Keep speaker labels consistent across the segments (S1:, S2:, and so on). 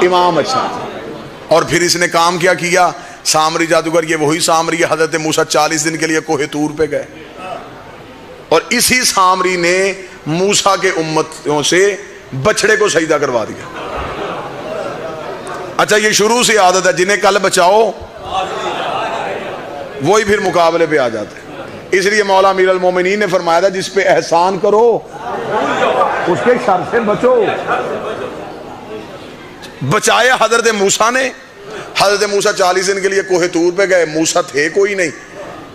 S1: امام اچھا تھا. اور پھر اس نے کام کیا کیا؟ سامری جادوگر، یہ وہی سامری ہے حضرت موسیٰ 40 دن کے لیے کوہ طور پہ گئے، اور اسی سامری نے موسیٰ کے امتوں سے بچڑے کو سجدہ کروا دیا. اچھا یہ شروع سے عادت ہے، جنہیں کل بچاؤ وہی پھر مقابلے پہ آ جاتے ہیں. اس لیے مولا امیر المومنین نے فرمایا تھا جس پہ احسان کرو اس کے شر سے بچو. بچایا حضرت موسیٰ نے. حضرت موسیٰ 40 دن کے لیے کوہ طور پہ گئے، موسیٰ تھے کوئی نہیں،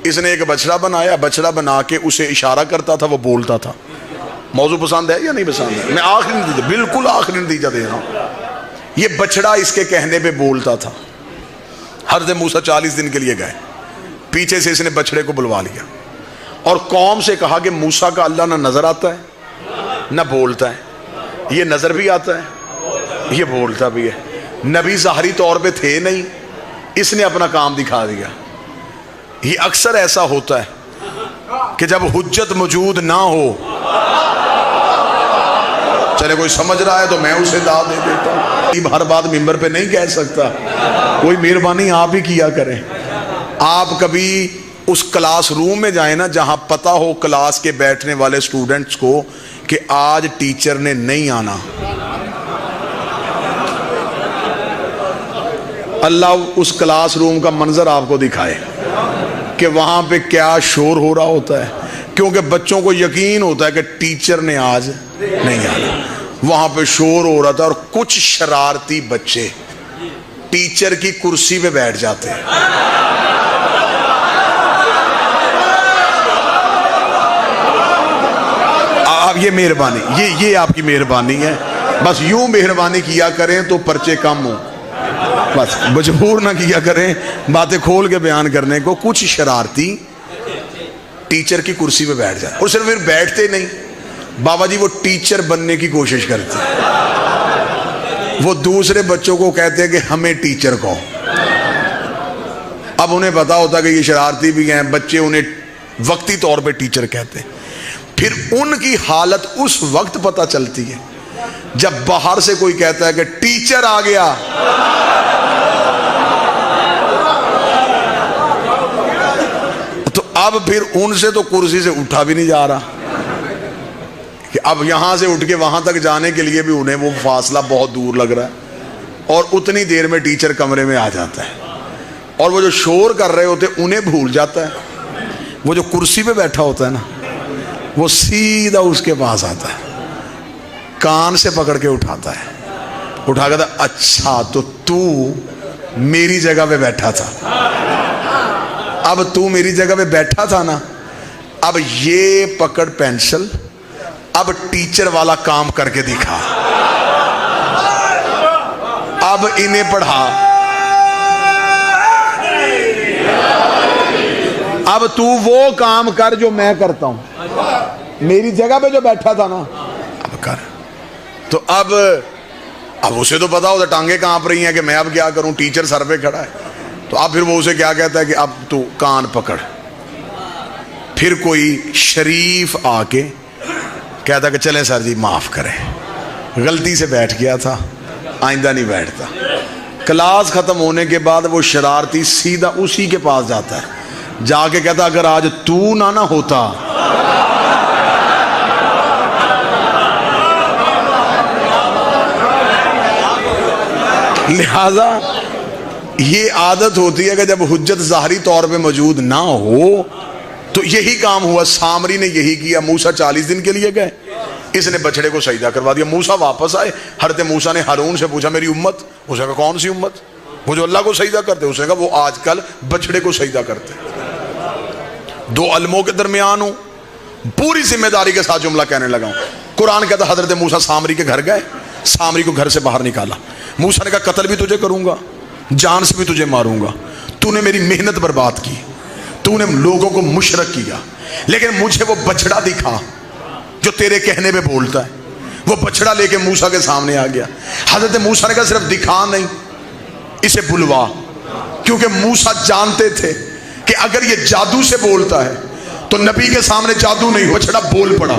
S1: اس نے ایک بچڑا بنایا، بچڑا بنا کے اسے اشارہ کرتا تھا، وہ بولتا تھا. موضوع پسند ہے یا نہیں پسند ہے؟ میں آخری نتیجہ، بالکل آخری نتیجہ دے رہا ہوں. یہ بچڑا اس کے کہنے پہ بولتا تھا. حضرت موسیٰ 40 دن کے لیے گئے، پیچھے سے اس نے بچڑے کو بلوا لیا اور قوم سے کہا کہ موسیٰ کا اللہ نہ نظر آتا ہے نہ بولتا ہے، یہ نظر بھی آتا ہے یہ بولتا بھی ہے. نبی ظاہری طور پہ تھے نہیں، اس نے اپنا کام دکھا دیا. یہ اکثر ایسا ہوتا ہے کہ جب حجت موجود نہ ہو، چلے کوئی سمجھ رہا ہے تو میں اسے داد دے دیتا ہوں. ہر بات ممبر پہ نہیں کہہ سکتا، کوئی مہربانی آپ ہی کیا کریں. آپ کبھی اس کلاس روم میں جائیں نا جہاں پتہ ہو کلاس کے بیٹھنے والے سٹوڈنٹس کو کہ آج ٹیچر نے نہیں آنا، اللہ اس کلاس روم کا منظر آپ کو دکھائے کہ وہاں پہ کیا شور ہو رہا ہوتا ہے، کیونکہ بچوں کو یقین ہوتا ہے کہ ٹیچر نے آج نہیں آنا. وہاں پہ شور ہو رہا تھا اور کچھ شرارتی بچے ٹیچر کی کرسی پہ بیٹھ جاتے ہیں. اب یہ مہربانی، یہ آپ کی مہربانی ہے، بس یوں مہربانی کیا کریں تو پرچے کم ہوں، بس مجبور نہ کیا کریں باتیں کھول کے بیان کرنے کو. کچھ شرارتی ٹیچر کی کرسی پہ بیٹھ جائے، اور صرف پھر بیٹھتے نہیں بابا جی، وہ ٹیچر بننے کی کوشش کرتے ہیں. وہ دوسرے بچوں کو کہتے ہیں کہ ہمیں ٹیچر کو. اب انہیں پتا ہوتا کہ یہ شرارتی بھی ہیں بچے، انہیں وقتی طور پہ ٹیچر کہتے ہیں. پھر ان کی حالت اس وقت پتہ چلتی ہے جب باہر سے کوئی کہتا ہے کہ ٹیچر آ گیا. تو اب پھر ان سے تو کرسی سے اٹھا بھی نہیں جا رہا، کہ اب یہاں سے اٹھ کے وہاں تک جانے کے لیے بھی انہیں وہ فاصلہ بہت دور لگ رہا ہے، اور اتنی دیر میں ٹیچر کمرے میں آ جاتا ہے، اور وہ جو شور کر رہے ہوتے انہیں بھول جاتا ہے. وہ جو کرسی پہ بیٹھا ہوتا ہے نا، وہ سیدھا اس کے پاس آتا ہے، کان سے پکڑ کے اٹھاتا ہے، اٹھا کر اچھا تو میری جگہ پہ بیٹھا تھا. اب تو میری جگہ پہ بیٹھا تھا نا، اب یہ پکڑ پینسل، اب ٹیچر والا کام کر کے دکھا، اب انہیں پڑھا. اب تو وہ کام کر جو میں کرتا ہوں، میری جگہ پہ جو بیٹھا تھا نا اب کر. تو اب اسے تو پتا ہوتا ٹانگیں کانپ رہی ہیں کہ میں اب کیا کروں، ٹیچر سر پہ کھڑا ہے. تو اب پھر وہ اسے کیا کہتا ہے کہ اب تو کان پکڑ. پھر کوئی شریف آ کے کہتا کہ چلے سر جی معاف کریں، غلطی سے بیٹھ گیا تھا، آئندہ نہیں بیٹھتا. کلاس ختم ہونے کے بعد وہ شرارتی سیدھا اسی کے پاس جاتا ہے، جا کے کہتا اگر آج تو نہ ہوتا. لہذا یہ عادت ہوتی ہے کہ جب حجت ظاہری طور پہ موجود نہ ہو تو یہی کام ہوا. سامری نے یہی کیا. موسیٰ 40 دن کے لیے گئے، اس نے بچڑے کو سجدہ کروا دیا. موسیٰ واپس آئے، حضرت موسیٰ نے ہارون سے پوچھا میری امت؟ اس نے کہا کون سی امت؟ وہ جو اللہ کو سجدہ کرتے. اس نے کہا وہ آج کل بچڑے کو سجدہ کرتے. دو علموں کے درمیان ہوں، پوری ذمہ داری کے ساتھ جملہ کہنے لگا ہوں. قرآن کہتا حضرت موسیٰ سامری کے گھر گئے، سامری کو گھر سے باہر نکالا. موسیٰ نے کہا قتل بھی تجھے کروں گا، جان سے بھی تجھے ماروں گا. تو نے میری محنت برباد کی، تو نے لوگوں کو مشرک کیا، لیکن مجھے وہ بچڑا دکھا جو تیرے کہنے پہ بولتا ہے. وہ بچڑا لے کے موسیٰ کے سامنے آ گیا. حضرت موسیٰ نے کہا صرف دکھا نہیں، اسے بلوا. کیونکہ موسیٰ جانتے تھے کہ اگر یہ جادو سے بولتا ہے تو نبی کے سامنے جادو نہیں، بچڑا بول پڑا.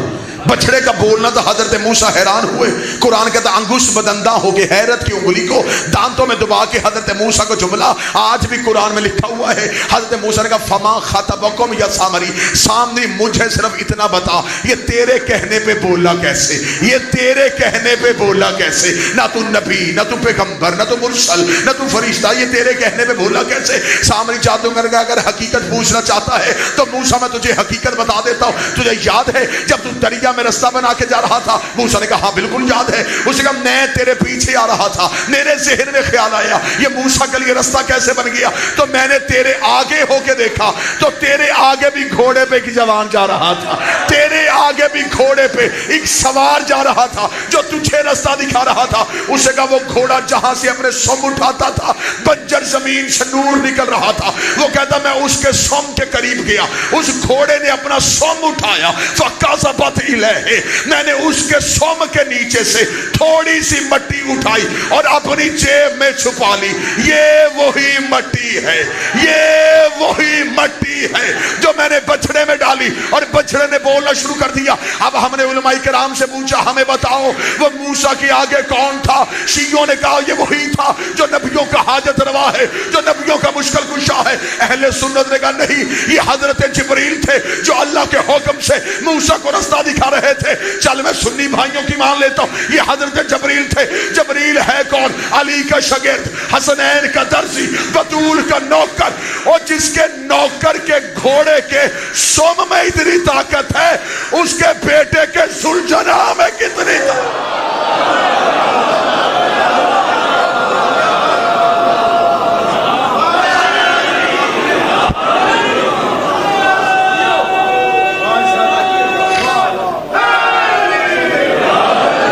S1: بچڑے کا بولنا تھا، حضرت موسیٰ حیران ہوئے. قرآن کہتا انگشت بدندہ ہو گئے، حیرت کی انگلی کو دانتوں میں دبا کے حضرت موسیٰ کو جملہ آج بھی قرآن میں لکھا ہوا ہے. حضرت موسیٰ نے کہا فما خطبکم یا سامری، سامری مجھے صرف اتنا بتا، یہ تیرے کہنے پہ بولا کیسے؟ یہ تیرے کہنے پہ بولا کیسے؟ نہ تو نبی، نہ تو پیغمبر، نہ تو مرسل، نہ تو فرشتہ، یہ تیرے کہنے پہ بولا کیسے؟ سامری چاہتوں کر گیا اگر حقیقت پوچھنا چاہتا ہے تو موسیٰ میں تجھے حقیقت بتا دیتا ہوں. تجھے یاد ہے جب تو دریا میں رستہ بنا کے جا رہا تھا؟ موسیٰ نے کہا ہاں بالکل یاد ہے. اس نے کہا میں تیرے پیچھے آ رہا تھا، میرے ذہن میں خیال آیا یہ موسیٰ کے لیے رستہ کیسے بن گیا، تو میں نے تیرے آگے ہو کے دیکھا تو تیرے آگے بھی گھوڑے پہ ایک جوان جا رہا تھا، تیرے آگے بھی گھوڑے پہ ایک سوار جا رہا تھا جو تجھے رستہ دکھا رہا تھا. اس نے کہا وہ گھوڑا جہاں سے اپنے سم اٹھاتا تھا بنجر زمین سے نور نکل رہا تھا. وہ کہتا میں اس کے سم کے قریب گیا، اس گھوڑے نے اپنا سم اٹھایا فَقَذَبَتْ إِلَيْهِ، میں نے اس کے سم کے نیچے سے تھوڑی سی مٹی اٹھائی اور اپنی جیب میں چھپا لی. یہ وہی مٹی ہے، یہ وہی مٹی ہے جو میں نے بچڑے میں ڈالی. اور بچڑے نے بولنا شروع کر دیا. اب ہم نے علماء کرام سے پوچھا ہمیں بتاؤ وہ موسیٰ کے آگے کون تھا؟ شیعوں نے کہا یہ وہی تھا جو نبیوں کا حاجت روا ہے، جو نبیوں کا مشکل کشا ہے. اہل سنت نے کہا نہیں، یہ حضرت جبریل تھے جو اللہ کے حکم سے موسیٰ کو رستہ دکھا رہے تھے. چل میں سنی بھائیوں کی مان لیتا ہوں، یہ حضرت جبریل تھے. جبریل ہے کون؟ علی کا شاگرد، حسنین کا درزی، بطول کا نوکر. اور جس کے نوکر کے گھوڑے کے سم میں اتنی طاقت ہے اس کے بیٹے کے ذوالجناح میں کتنی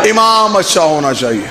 S1: امام اچھا ہونا چاہیے.